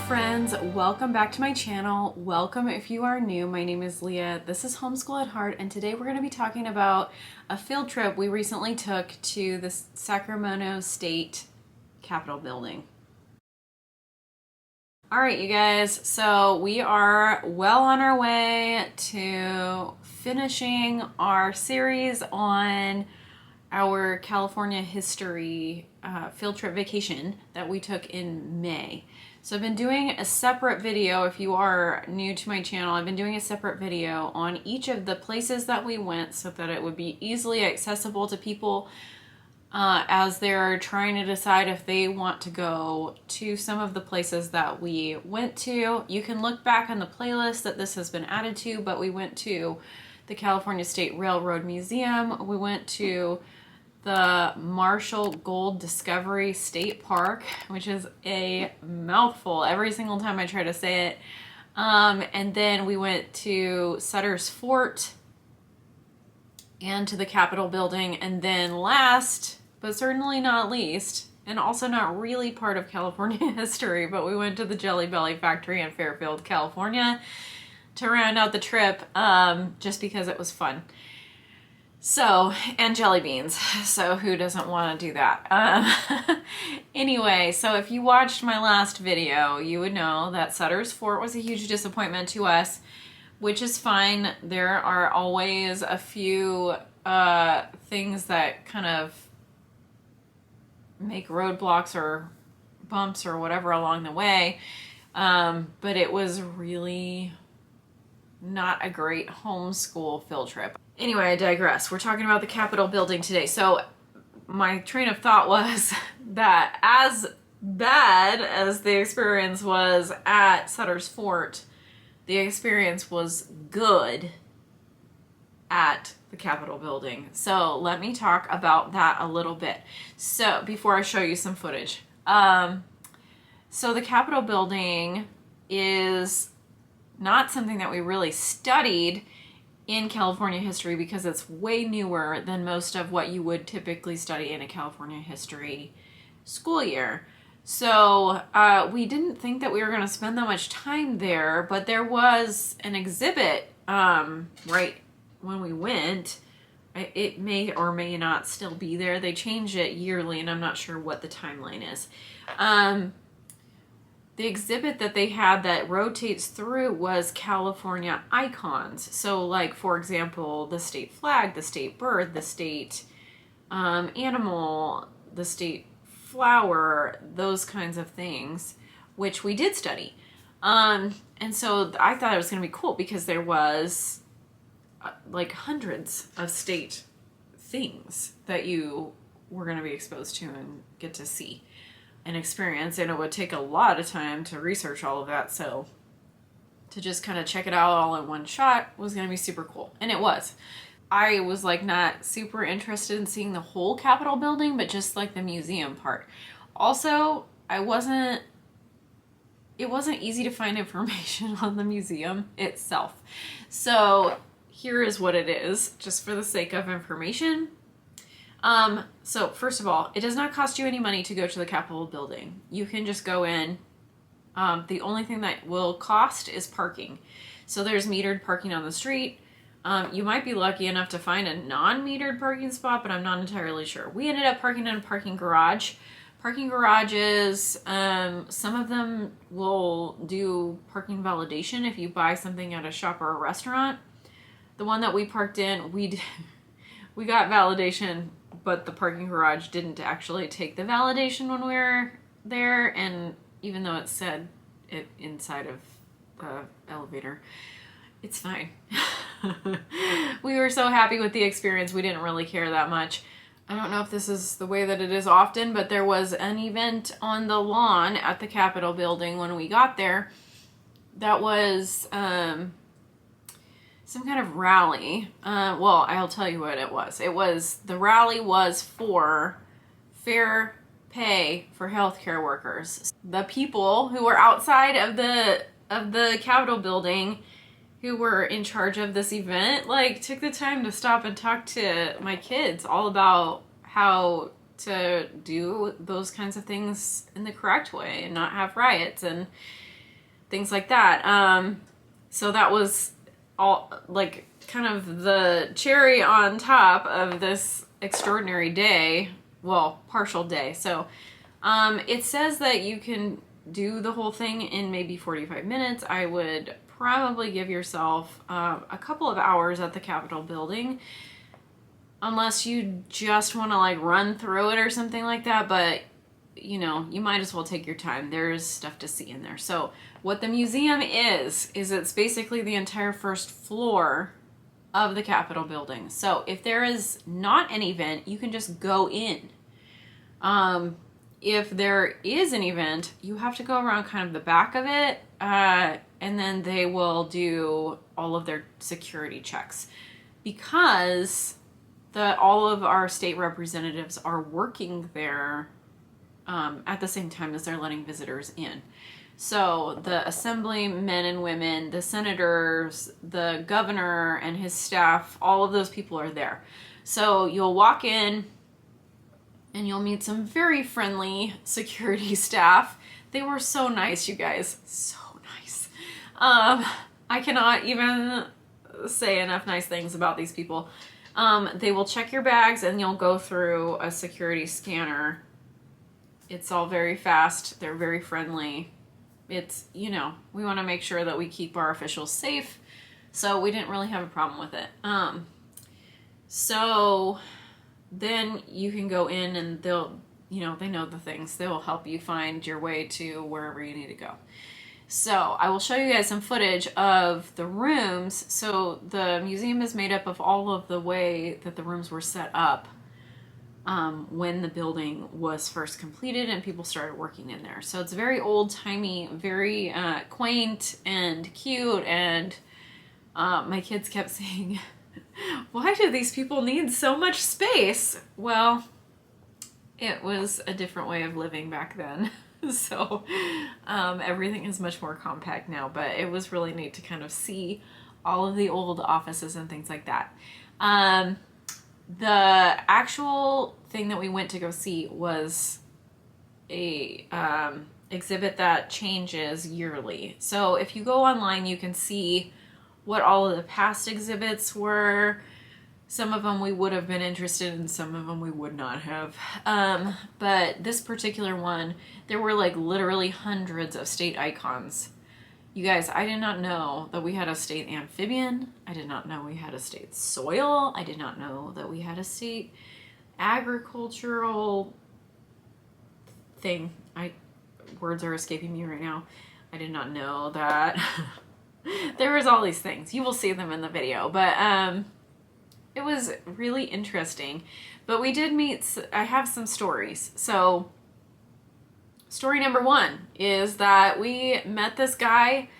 friends, welcome back to my channel. Welcome if you are new. My name is Leah. This is Homeschool at Heart, and today we're going to be talking about a field trip we recently took to the Sacramento State Capitol building. All right, you guys, so we are well on our way to finishing our series on our California history field trip vacation that we took in May. So I've been doing a separate video. If you are new to my channel, I've been doing a separate video on each of the places that we went so that it would be easily accessible to people as they're trying to decide if they want to go to some of the places that we went to. You can look back on the playlist that this has been added to, but we went to the California State Railroad Museum. We went to the Marshall Gold Discovery State Park, which is a mouthful every single time I try to say it. And then we went to Sutter's Fort and to the Capitol building. And then last, but certainly not least, and also not really part of California history, but we went to the Jelly Belly factory in Fairfield, California to round out the trip, just because it was fun. So, and jelly beans. So who doesn't want to do that? Anyway, so if you watched my last video, you would know that Sutter's Fort was a huge disappointment to us, which is fine. There are always a few things that kind of make roadblocks or bumps or whatever along the way. But it was really not a great homeschool field trip. Anyway, I digress. We're talking about the Capitol building today. So my train of thought was that as bad as the experience was at Sutter's Fort, the experience was good at the Capitol building. So let me talk about that a little bit. So before I show you some footage. So the Capitol building is not something that we really studied in California history because it's way newer than most of what you would typically study in a California history school year. So we didn't think that we were going to spend that much time there, but there was an exhibit right when we went. It may or may not still be there. They change it yearly, and I'm not sure what the timeline is. The exhibit that they had that rotates through was California icons. So like, for example, the state flag, the state bird, the state animal, the state flower, those kinds of things, which we did study. And so I thought it was going to be cool because there was like hundreds of state things that you were going to be exposed to and get to see and experience, and it would take a lot of time to research all of that, so to just kind of check it out all in one shot was going to be super cool. And it was. I was like not super interested in seeing the whole Capitol building, but just like the museum part. Also, it wasn't easy to find information on the museum itself. So here is what it is, just for the sake of information. So first of all, it does not cost you any money to go to the Capitol building. You can just go in. The only thing that will cost is parking. So there's metered parking on the street. You might be lucky enough to find a non-metered parking spot, but I'm not entirely sure. We ended up parking in a parking garage. Parking garages, some of them will do parking validation if you buy something at a shop or a restaurant. The one that we parked in, we got validation, but the parking garage didn't actually take the validation when we were there, and even though it said it inside of the elevator, it's fine. We were so happy with the experience, we didn't really care that much. I don't know if this is the way that it is often, but there was an event on the lawn at the Capitol building when we got there that was some kind of rally. Well, I'll tell you what it was. The rally was for fair pay for healthcare workers. The people who were outside of the Capitol building who were in charge of this event, like, took the time to stop and talk to my kids all about how to do those kinds of things in the correct way and not have riots. And things like that. So that was all like kind of the cherry on top of this extraordinary day, well, partial day. So it says that you can do the whole thing in maybe 45 minutes. I would probably give yourself a couple of hours at the Capitol building, unless you just want to like run through it or something like that. But you know, you might as well take your time. There's stuff to see in there. So what the museum is it's basically the entire first floor of the Capitol building. So if there is not an event, you can just go in. If there is an event, you have to go around kind of the back of it, and then they will do all of their security checks, because all of our state representatives are working there at the same time as they're letting visitors in. So the assemblymen and women, the senators, the governor and his staff, all of those people are there. So you'll walk in and you'll meet some very friendly security staff. They were so nice, you guys. So nice. I cannot even say enough nice things about these people. They will check your bags and you'll go through a security scanner. It's all very fast. They're very friendly. It's, you know, we want to make sure that we keep our officials safe. So we didn't really have a problem with it. So then you can go in and they'll, you know, they know the things. They will help you find your way to wherever you need to go. So I will show you guys some footage of the rooms. So the museum is made up of all of the way that the rooms were set up when the building was first completed and people started working in there. So it's very old-timey, very quaint and cute, and my kids kept saying, why do these people need so much space? Well, it was a different way of living back then. So everything is much more compact now, but it was really neat to kind of see all of the old offices and things like that. The actual thing that we went to go see was a exhibit that changes yearly. So if you go online, you can see what all of the past exhibits were. Some of them we would have been interested in, some of them we would not have. But this particular one, there were like literally hundreds of state icons. You guys, I did not know that we had a state amphibian. I did not know we had a state soil. I did not know that we had a state agricultural thing. Words are escaping me right now. I did not know that there was all these things. You will see them in the video, but it was really interesting. But we did meet, I have some stories. So story number one is that we met this guy.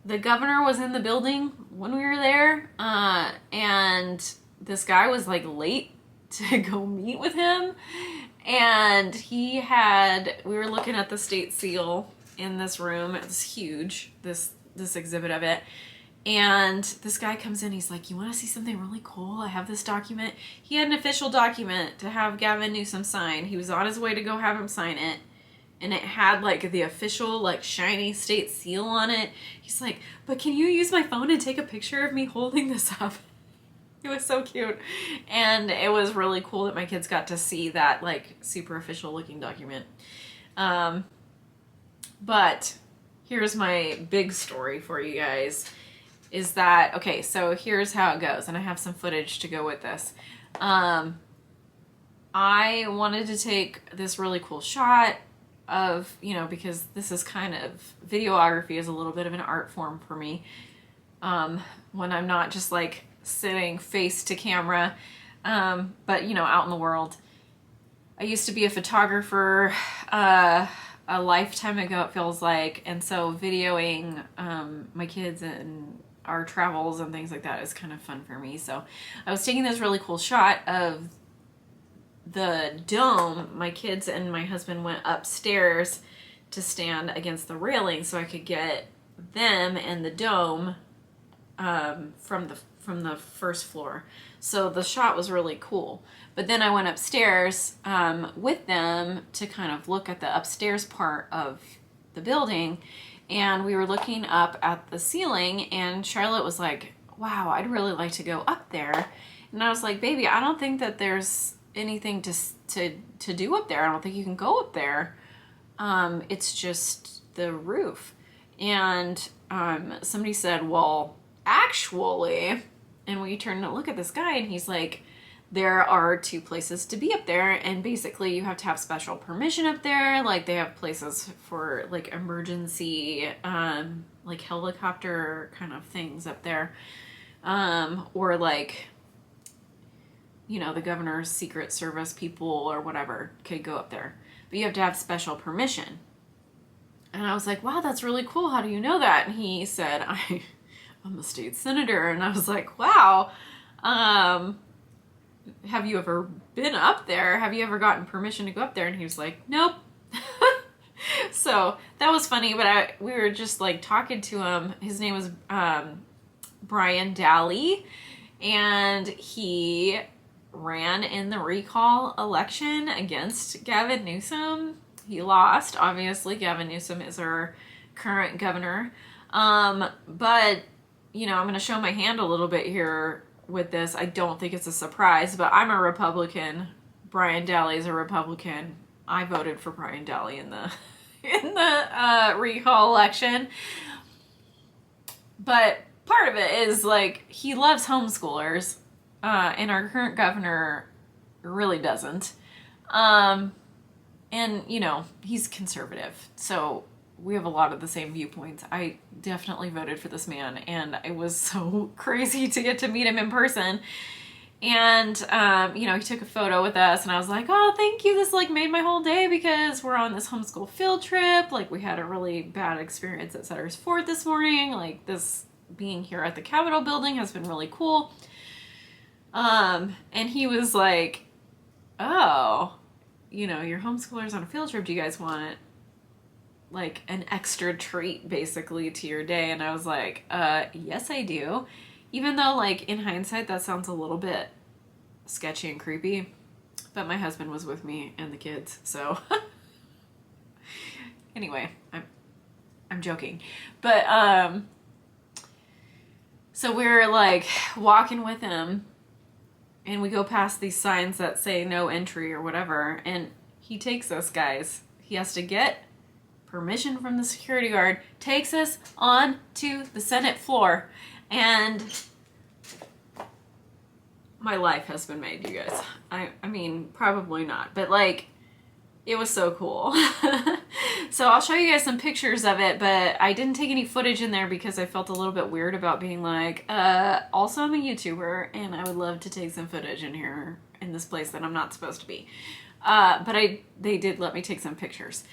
The governor was in the building when we were there, and this guy was like late to go meet with him. And we were looking at the state seal in this room. It was huge, this exhibit of it. And this guy comes in, he's like, you want to see something really cool? I have this document. He had an official document to have Gavin Newsom sign. He was on his way to go have him sign it. And it had like the official like shiny state seal on it. He's like, but can you use my phone and take a picture of me holding this up? It was so cute. And it was really cool that my kids got to see that like super official looking document. But here's my big story for you guys. Is that, okay, so here's how it goes, and I have some footage to go with this. I wanted to take this really cool shot of, you know, because this is kind of, videography is a little bit of an art form for me. When I'm not just like sitting face to camera, but you know, out in the world. I used to be a photographer a lifetime ago, it feels like, and so videoing my kids and our travels and things like that is kind of fun for me. So I was taking this really cool shot of the dome. My kids and my husband went upstairs to stand against the railing so I could get them and the dome from the first floor. So the shot was really cool. But then I went upstairs with them to kind of look at the upstairs part of the building, And we were looking up at the ceiling, and Charlotte was like, wow, I'd really like to go up there. And I was like, baby, I don't think that there's anything to do up there. I don't think you can go up there. It's just the roof. And somebody said, well, actually, and we turned to look at this guy, and he's like, there are 2 places to be up there, and basically you have to have special permission up there. Like, they have places for like emergency, like helicopter kind of things up there, or like, you know, the governor's Secret Service people or whatever could go up there, but you have to have special permission. And I was like, wow, that's really cool. How do you know that? And he said, I'm a state senator. And I was like, wow, have you ever been up there? Have you ever gotten permission to go up there? And he was like, nope. So that was funny, but we were just like talking to him. His name was Brian Dahle, and he ran in the recall election against Gavin Newsom. He lost, obviously. Gavin Newsom is our current governor. But, you know, I'm going to show my hand a little bit here with this. I don't think it's a surprise, but I'm a Republican. Brian Dahle is a Republican. I voted for Brian Dahle in the recall election. But part of it is, like, he loves homeschoolers, and our current governor really doesn't. And, you know, he's conservative, so we have a lot of the same viewpoints. I definitely voted for this man, and it was so crazy to get to meet him in person. And, you know, he took a photo with us, and I was like, oh, thank you. This, like, made my whole day because we're on this homeschool field trip. Like, we had a really bad experience at Sutter's Fort this morning. Like, this being here at the Capitol building has been really cool. And he was like, oh, you know, your homeschoolers on a field trip, do you guys want like an extra treat basically to your day? And I was like, yes, I do. Even though, like, in hindsight, that sounds a little bit sketchy and creepy, but my husband was with me and the kids, so anyway, I'm joking. But so we're like walking with him, and we go past these signs that say no entry or whatever, and he takes us, guys. He has to get permission from the security guard, takes us on to the Senate floor, and my life has been made, you guys. I mean, probably not, but like, it was so cool. So I'll show you guys some pictures of it, but I didn't take any footage in there because I felt a little bit weird about being like, also I'm a YouTuber and I would love to take some footage in here in this place that I'm not supposed to be. But they did let me take some pictures.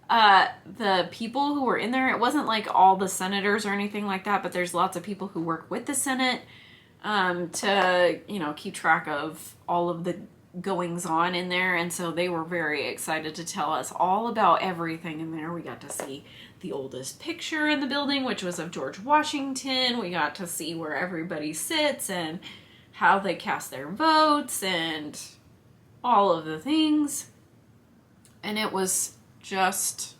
The people who were in there, it wasn't like all the senators or anything like that, but there's lots of people who work with the Senate, to, you know, keep track of all of the goings on in there. And so they were very excited to tell us all about everything in there. We got to see the oldest picture in the building, which was of George Washington. We got to see where everybody sits and how they cast their votes and all of the things. And it was just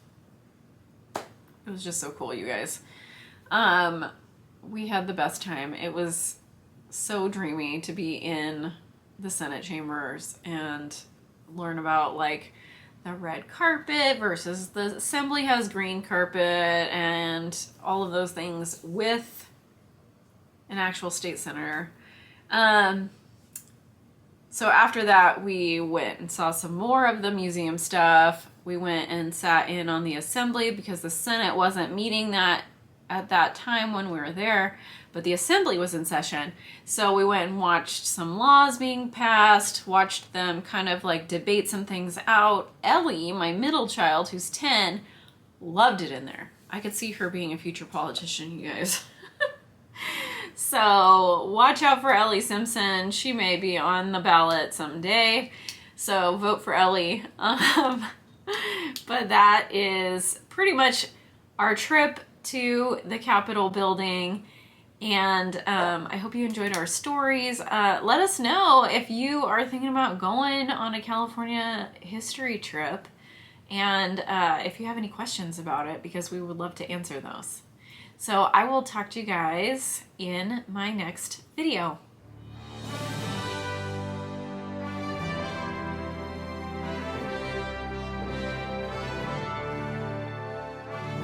so cool, you guys. We had the best time. It was so dreamy to be in the Senate chambers and learn about like the red carpet versus the Assembly has green carpet and all of those things with an actual state senator. So after that, we went and saw some more of the museum stuff. We went and sat in on the Assembly because the Senate wasn't meeting that at that time when we were there, but the Assembly was in session. So we went and watched some laws being passed, watched them kind of like debate some things out. Ellie, my middle child, who's 10, loved it in there. I could see her being a future politician, you guys. So watch out for Ellie Simpson. She may be on the ballot someday. So vote for Ellie. But that is pretty much our trip to the Capitol building. And I hope you enjoyed our stories. Let us know if you are thinking about going on a California history trip and if you have any questions about it, because we would love to answer those. So I will talk to you guys in my next video.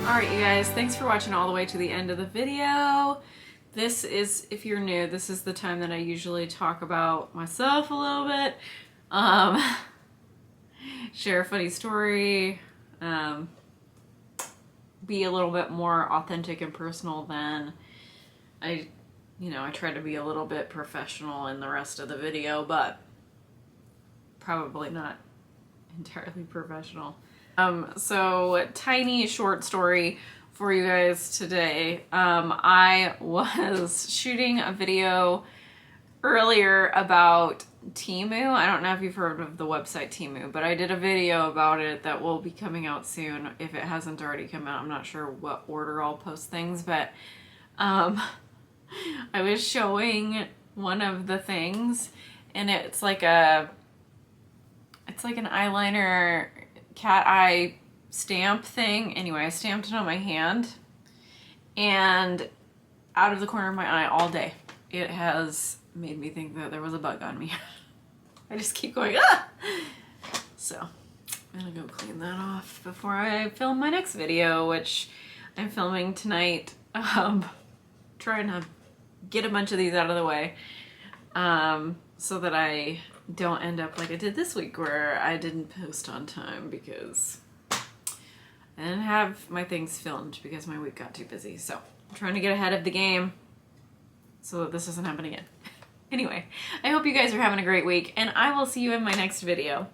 Alright you guys, thanks for watching all the way to the end of the video. This is, if you're new, this is the time that I usually talk about myself a little bit. Share a funny story. Be a little bit more authentic and personal than I try to be a little bit professional in the rest of the video, but probably not entirely professional. So tiny short story for you guys today. I was shooting a video earlier about Temu. I don't know if you've heard of the website Temu, but I did a video about it that will be coming out soon if it hasn't already come out. I'm not sure what order I'll post things, but I was showing one of the things, and it's like an eyeliner cat eye stamp thing. Anyway, I stamped it on my hand, and out of the corner of my eye all day, it has made me think that there was a bug on me. I just keep going, ah! So I'm gonna go clean that off before I film my next video, which I'm filming tonight. Trying to get a bunch of these out of the way, so that I don't end up like I did this week, where I didn't post on time because I didn't have my things filmed because my week got too busy. So I'm trying to get ahead of the game so that this doesn't happen again. Anyway, I hope you guys are having a great week, and I will see you in my next video.